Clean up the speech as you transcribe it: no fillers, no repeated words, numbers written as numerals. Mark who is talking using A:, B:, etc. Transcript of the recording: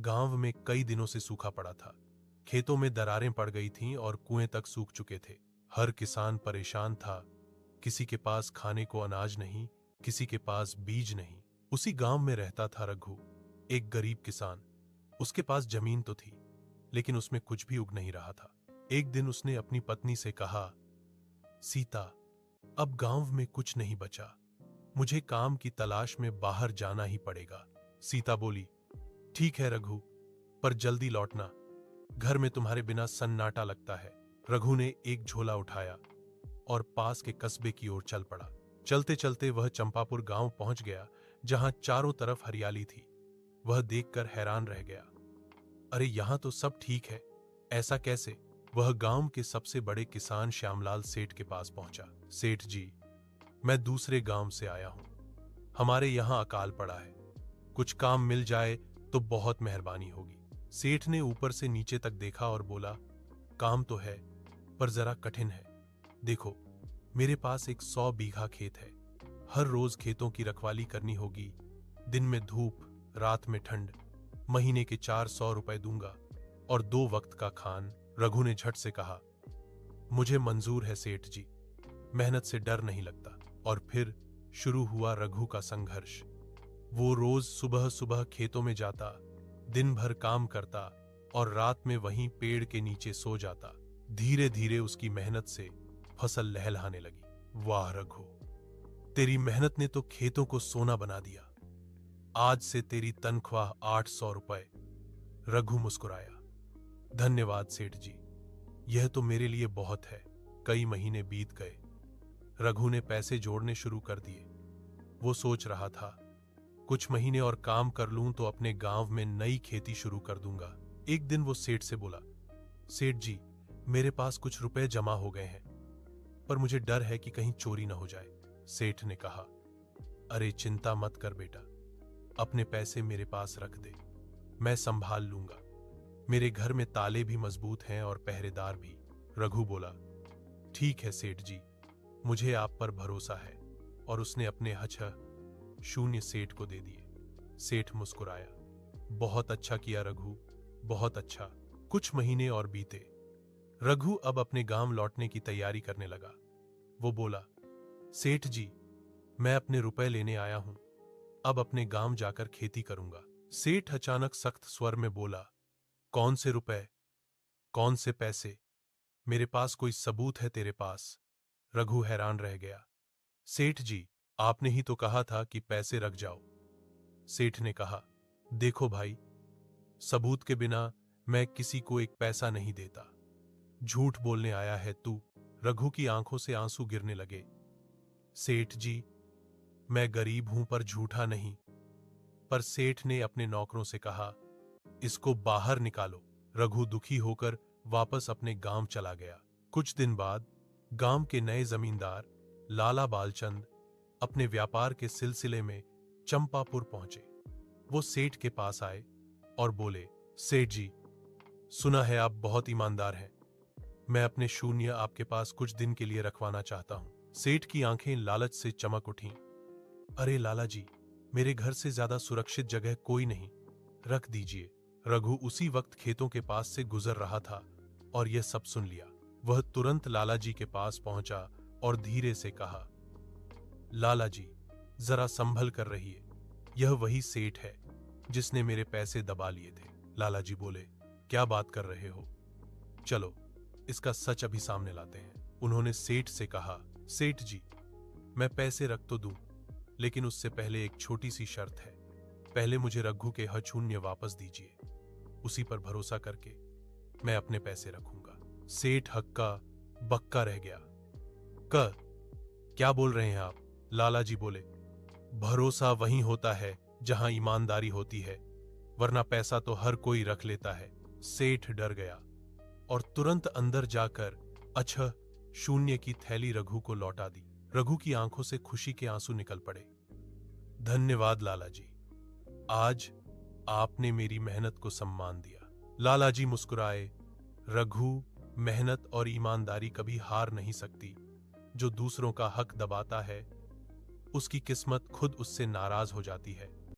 A: गांव में कई दिनों से सूखा पड़ा था। खेतों में दरारें पड़ गई थीं और कुएं तक सूख चुके थे। हर किसान परेशान था। किसी के पास खाने को अनाज नहीं, किसी के पास बीज नहीं। उसी गांव में रहता था रघु, एक गरीब किसान। उसके पास जमीन तो थी, लेकिन उसमें कुछ भी उग नहीं रहा था। एक दिन उसने अपनी पत्नी से कहा, सीता, अब गांव में कुछ नहीं बचा, मुझे काम की तलाश में बाहर जाना ही पड़ेगा। सीता बोली, ठीक है रघु, पर जल्दी लौटना, घर में तुम्हारे बिना सन्नाटा लगता है। रघु ने एक झोला उठाया और पास के कस्बे की ओर चल पड़ा। चलते चलते वह चंपापुर गांव पहुंच गया, जहां चारों तरफ हरियाली थी। वह देखकर हैरान रह गया। अरे, यहां तो सब ठीक है, ऐसा कैसे? वह गांव के सबसे बड़े किसान श्यामलाल सेठ के पास पहुंचा। सेठ जी, मैं दूसरे गांव से आया हूं। हमारे यहां अकाल पड़ा है, कुछ काम मिल जाए तो बहुत मेहरबानी होगी। सेठ ने ऊपर से नीचे तक देखा और बोला, काम तो है, पर जरा कठिन है। देखो, मेरे पास एक 100 बीघा खेत है। हर रोज खेतों की रखवाली करनी होगी। दिन में धूप, रात में ठंड। महीने के 400 रुपए दूंगा और 2 वक्त का खान। रघु ने झट से कहा, मुझे मंजूर है सेठ जी, मेहनत से डर नहीं लगता। और फिर शुरू हुआ रघु का संघर्ष। वो रोज सुबह सुबह खेतों में जाता, दिन भर काम करता और रात में वहीं पेड़ के नीचे सो जाता। धीरे धीरे उसकी मेहनत से फसल लहलहाने लगी। वाह रघु, तेरी मेहनत ने तो खेतों को सोना बना दिया। आज से तेरी तनख्वाह 800 रुपए। रघु मुस्कुराया, धन्यवाद सेठ जी, यह तो मेरे लिए बहुत है। कई महीने बीत गए। रघु ने पैसे जोड़ने शुरू कर दिए। वो सोच रहा था, कुछ महीने और काम कर लूं तो अपने गांव में नई खेती शुरू कर दूंगा। एक दिन वो सेठ से बोला, सेठ जी, मेरे पास कुछ रुपए जमा हो गए हैं, पर मुझे डर है कि कहीं चोरी न हो जाए। सेठ ने कहा, अरे चिंता मत कर बेटा, अपने पैसे मेरे पास रख दे, मैं संभाल लूंगा। मेरे घर में ताले भी मजबूत हैं और पहरेदार भी। रघु बोला, ठीक है सेठ जी, मुझे आप पर भरोसा है। और उसने अपने शून्य सेठ को दे दिए। सेठ मुस्कुराया, बहुत अच्छा किया रघु, बहुत अच्छा। कुछ महीने और बीते। रघु अब अपने गांव लौटने की तैयारी करने लगा। वो बोला, सेठ जी, मैं अपने रुपए लेने आया हूं, अब अपने गांव जाकर खेती करूंगा। सेठ अचानक सख्त स्वर में बोला, कौन से रुपए, कौन से पैसे? मेरे पास कोई सबूत है तेरे पास? रघु हैरान रह गया। सेठ जी, आपने ही तो कहा था कि पैसे रख जाओ। सेठ ने कहा, देखो भाई, सबूत के बिना मैं किसी को एक पैसा नहीं देता। झूठ बोलने आया है तू। रघु की आंखों से आंसू गिरने लगे। सेठ जी, मैं गरीब हूं पर झूठा नहीं। पर सेठ ने अपने नौकरों से कहा, इसको बाहर निकालो। रघु दुखी होकर वापस अपने गांव चला गया। कुछ दिन बाद गांव के नए जमींदार लाला बालचंद अपने व्यापार के सिलसिले में चंपापुर पहुंचे। वो सेठ के पास आए और बोले, सेठ जी, सुना है आप बहुत ईमानदार हैं। मैं अपने शून्य आपके पास कुछ दिन के लिए रखवाना चाहता हूं। सेठ की आंखें लालच से चमक उठीं। अरे लाला जी, मेरे घर से ज्यादा सुरक्षित जगह कोई नहीं, रख दीजिए। रघु उसी वक्त खेतों के पास से गुजर रहा था और यह सब सुन लिया। वह तुरंत लाला जी के पास पहुंचा और धीरे से कहा, लाला जी, जरा संभल कर रहिए, यह वही सेठ है जिसने मेरे पैसे दबा लिए थे। लाला जी बोले, क्या बात कर रहे हो? चलो, इसका सच अभी सामने लाते हैं। उन्होंने सेठ से कहा, सेठ जी, मैं पैसे रख तो दूं, लेकिन उससे पहले एक छोटी सी शर्त है। पहले मुझे रघु के शून्य वापस दीजिए, उसी पर भरोसा करके मैं अपने पैसे रखूंगा। सेठ हक्का बक्का रह गया। क्या बोल रहे हैं आप? लाला जी बोले, भरोसा वहीं होता है जहां ईमानदारी होती है, वरना पैसा तो हर कोई रख लेता है। सेठ डर गया और तुरंत अंदर जाकर शून्य की थैली रघु को लौटा दी। रघु की आंखों से खुशी के आंसू निकल पड़े। धन्यवाद लाला जी, आज आपने मेरी मेहनत को सम्मान दिया। लाला जी मुस्कुराए। रघु, मेहनत और ईमानदारी कभी हार नहीं सकती। जो दूसरों का हक दबाता है, उसकी किस्मत खुद उससे नाराज हो जाती है।